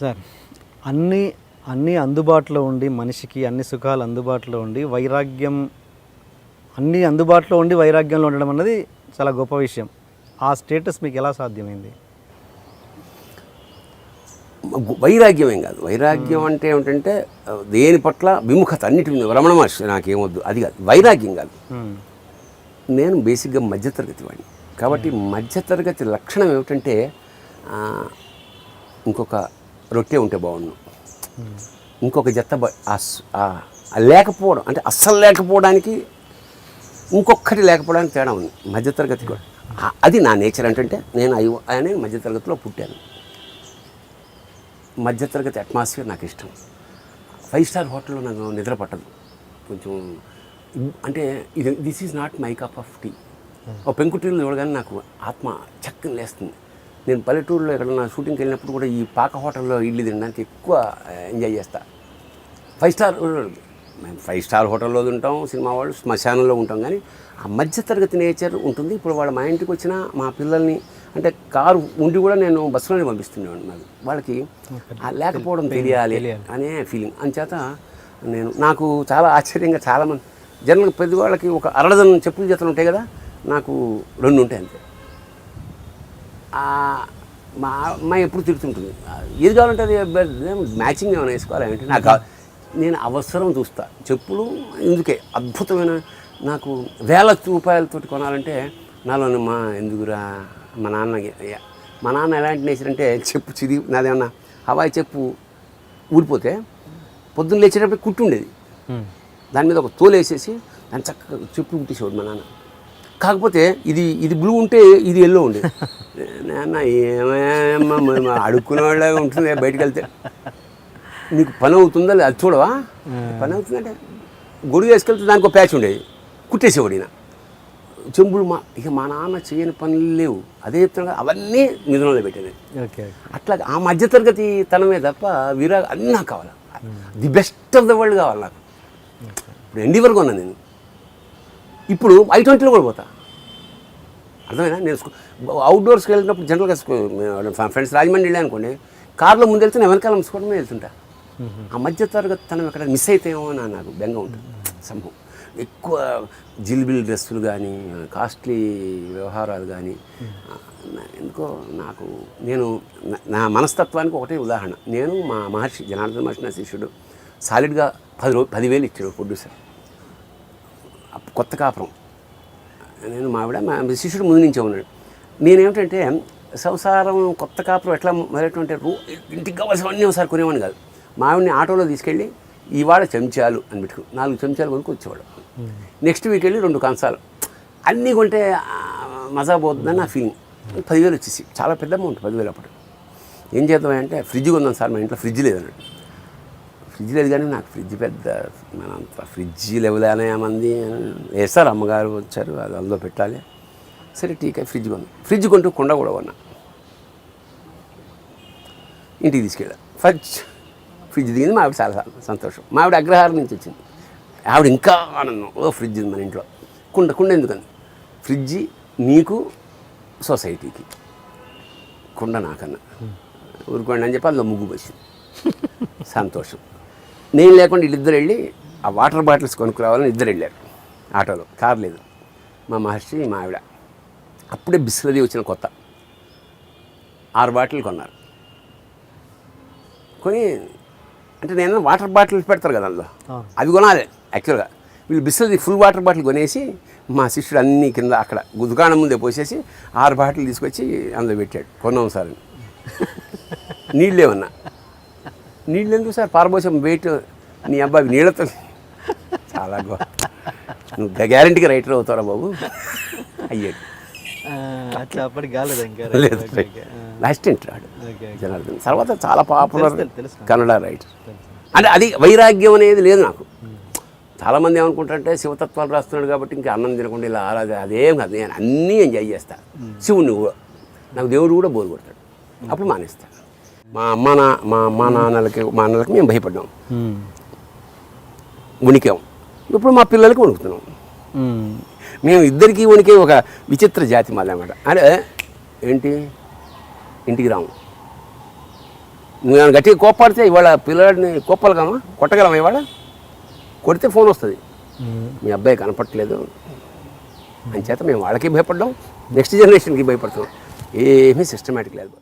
Sir అన్నీ అన్నీ అందుబాటులో ఉండి మనిషికి అన్ని సుఖాలు అందుబాటులో ఉండి వైరాగ్యం అన్నీ అందుబాటులో ఉండి వైరాగ్యంలో ఉండడం అన్నది చాలా గొప్ప విషయం. ఆ స్టేటస్ మీకు ఎలా సాధ్యమైంది? వైరాగ్యం ఏం కాదు. వైరాగ్యం అంటే ఏమిటంటే దేని పట్ల విముఖత, అన్నిటి రమణ మహర్షి నాకేమొద్దు అది కాదు, వైరాగ్యం కాదు. నేను బేసిక్గా మధ్యతరగతి వాడిని కాబట్టి మధ్యతరగతి లక్షణం ఏమిటంటే ఇంకొక రొట్టె ఉంటే బాగుండు, ఇంకొక జత లేకపోవడం అంటే అస్సలు లేకపోవడానికి ఇంకొకటి లేకపోవడానికి తేడా ఉంది మధ్యతరగతి కూడా. అది నా నేచర్. అంటే నేను మధ్యతరగతిలో పుట్టాను. మధ్యతరగతి అట్మాస్ఫియర్ నాకు ఇష్టం. 5 స్టార్ హోటల్లో నాకు నిద్ర పట్టదు. కొంచెం అంటే this is not my cup of tea. ఒక పెంకుటీలు చూడగానే నాకు ఆత్మ చక్కని లేస్తుంది. నేను పల్లెటూరులో ఎక్కడన్నా షూటింగ్కి వెళ్ళినప్పుడు కూడా ఈ పాక హోటల్లో ఇడ్లీ తినడానికి ఎక్కువ ఎంజాయ్ చేస్తా. 5 స్టార్ మేము 5 స్టార్ హోటల్లో ఉంటాం, సినిమా వాళ్ళు శ్మశానంలో ఉంటాం, కానీ ఆ మధ్యతరగతి నేచర్ ఉంటుంది. ఇప్పుడు వాళ్ళు మా ఇంటికి వచ్చిన మా పిల్లల్ని అంటే కారు ఉండి కూడా నేను బస్సులోనే పంపిస్తున్నాను. నాకు వాళ్ళకి లేకపోవడం తెలియాలి అనే ఫీలింగ్. అంచేత నాకు చాలా ఆశ్చర్యంగా చాలామంది జనరల్గా పెద్దవాళ్ళకి ఒక అరడజన్ చెప్పుల జతలు ఉంటాయి కదా, నాకు 2 ఉంటాయి అంతే. మా అమ్మాయి ఎప్పుడు తిడుతుంటుంది, ఏది కావాలంటే అది మ్యాచింగ్ ఏమైనా వేసుకోవాలి అంటే నాకు నేను అవసరం చూస్తా. చెప్పులు ఎందుకే అద్భుతమైన నాకు వేల రూపాయలతోటి కొనాలంటే నాలో ఎందుకురా మా నాన్న ఎలాంటి నేచర్ అంటే చెప్పు చిది నాదేమన్నా హవాయి చెప్పు ఊడిపోతే పొద్దున్న లేచేటప్పుడు కుట్టు ఉండేది, దాని మీద ఒక తోలు వేసేసి దాన్ని చక్కగా చెప్పు కుట్టేసేవాడు మా నాన్న. కాకపోతే ఇది బ్లూ ఉంటే ఇది ఎల్లో ఉండేది. నాన్న ఏమేమో అడుక్కునే వాళ్ళగా ఉంటుంది బయటకు వెళ్తే. నీకు పని అవుతుందా అది చూడవా, పని అవుతుందంటే గొడుగు వేసుకెళ్తే దానికి ఒక ప్యాచ్ ఉండేది, కుట్టేసేవాడు ఈయన. చెంబులు మా నాన్న చేయని పనులు లేవు, అదే చెప్తున్నా అవన్నీ నిధులలో పెట్టేది. అట్లా ఆ మధ్యతరగతి తనమే తప్ప అన్నీ నాకు కావాలి. The best of the world కావాలి నాకు. ఇప్పుడు ఎండివరకు ఉన్నాను నేను, ఇప్పుడు I-20లో కూడా పోతా. అర్థమైనా? నేను అవుట్డోర్స్కి వెళ్ళినప్పుడు జనరల్గా ఫ్రెండ్స్ రాజమండ్రి వెళ్ళా అనుకోండి, కార్లో ముందు వెళ్తే నేను వెనకాల ముసుకోవడమే వెళ్తుంటా. ఆ మధ్యతరగతి తనం ఎక్కడ మిస్ అయితేమో నాకు బెంగ ఉంటుంది. సంభవం ఎక్కువ జిల్బిల్ డ్రెస్సులు కానీ కాస్ట్లీ వ్యవహారాలు కానీ ఎందుకో నాకు నా మనస్తత్వానికి ఒకటే ఉదాహరణ. నేను మా మహర్షి జనార్దన మహర్షి నా శిష్యుడు సాలిడ్గా 10,000 ఇచ్చాడు ప్రొడ్యూసర్. కొత్త కాపురం నేను మావిడ మా శిష్యుడు ముందు నుంచే ఉన్నాడు. నేనేమిటంటే సంసారం కొత్త కాపురం ఎట్లా మొదలెట్టుంటే ఇంటికి కావాల్సినవన్నీ ఒకసారి కొనేవాడిని కాదు. మావిడిని ఆటోలో తీసుకెళ్ళి ఇవాళ చెంచాలు అని పెట్టుకుని 4 చెంచాలు కొనుక్కు వచ్చేవాడు. నెక్స్ట్ వీక్ వెళ్ళి 2 కంచాలు అన్నీ కొంటే మజా పోతుందని నా ఫీలింగ్. 10,000 వచ్చేసి చాలా పెద్ద అమౌంట్. 10,000 అప్పుడు ఏం చేద్దామంటే ఫ్రిడ్జ్ కొందాం సార్, మా ఇంట్లో ఫ్రిడ్జ్ లేదన్నాడు. ఫ్రిడ్జ్ లేదు కానీ నాకు ఫ్రిడ్జ్ పెద్ద మనంత ఫ్రిడ్జ్ లెవెల్ అనే మంది వేస్తారు, అమ్మగారు వచ్చారు, అది అందులో పెట్టాలి. సరే టీకా ఫ్రిడ్జ్ కొన్నా. ఫ్రిడ్జ్ కొంటూ కుండ కూడా కొన్నా. ఇంటికి తీసుకెళ్ళా. ఫ్రిడ్జ్ దిగింది. మా ఆవిడ చాలా సంతోషం. మా ఆవిడ అగ్రహారం నుంచి వచ్చింది. ఆవిడ ఇంకా ఆనందం, ఫ్రిడ్జ్ ఉంది మన ఇంట్లో. కుండ ఎందుకని? ఫ్రిడ్జ్ నీకు సొసైటీకి, కుండ నాకన్నా ఊరుకోండి అని చెప్పి అందులో ముగ్గు వచ్చింది. సంతోషం. నేను లేకుండా వీళ్ళిద్దరు వెళ్ళి ఆ వాటర్ బాటిల్స్ కొనుక్కురావాలని ఇద్దరు వెళ్ళారు ఆటోలో, కారు లేదు. మా మహర్షి మా ఆవిడ అప్పుడే బిస్లరీ వచ్చిన కొత్త 6 బాటిల్ కొన్నారు. కొని అంటే నేను వాటర్ బాటిల్స్ పెడతారు కదా అందులో, అవి కొనాలి యాక్చువల్గా. వీళ్ళు బిస్లరీ ఫుల్ వాటర్ బాటిల్ కొనేసి మా శిష్యుడు అన్నీ కింద అక్కడ దుకాణం ముందే పోసేసి 6 బాటిల్ తీసుకొచ్చి అందులో పెట్టాడు. కొన్నాం సార్ అని. నీళ్ళేమన్నా నీళ్ళు ఎందుకు సార్ పారబోసం వెయిట్ నీ అబ్బాయి నీళ్ళతో చాలా నువ్వు గ్యారంటీగా రైటర్ అవుతారా బాబు అయ్యాడు. అసిస్టెంట్ రాడు జనార్దన్. తర్వాత చాలా పాపులర్ కన్నడ రైటర్. అంటే అది వైరాగ్యం అనేది లేదు నాకు. చాలామంది ఏమనుకుంటారంటే శివతత్వాలు రాస్తున్నాడు కాబట్టి ఇంకా అన్నం తినకుండా ఇలా అదేం కాదు. నేను అన్నీ ఎంజాయ్ చేస్తాను. శివుణ్ణి కూడా నాకు దేవుడు కూడా బోరు కొడతాడు, అప్పుడు మానేస్తాను. మా నాన్నలకి మా అన్నలకి మేము భయపడ్డాం, వణికాం. ఇప్పుడు మా పిల్లలకి వణుకుతున్నాం. మేము ఇద్దరికీ వణికే ఒక విచిత్ర జాతి మాది అన్నమాట. అంటే ఏంటి, ఇంటికి రాము, నువ్వు గట్టిగా కోప్పడితే ఇవాళ పిల్లాడిని కోప్పలుగామా కొట్టగలమా ఇవాళ? కొడితే ఫోన్ వస్తుంది, మీ అబ్బాయి కనపట్లేదు అని చేత మేము వాళ్ళకి భయపడ్డాం, నెక్స్ట్ జనరేషన్కి భయపడతాం. ఏమీ సిస్టమేటిక్ లేదు.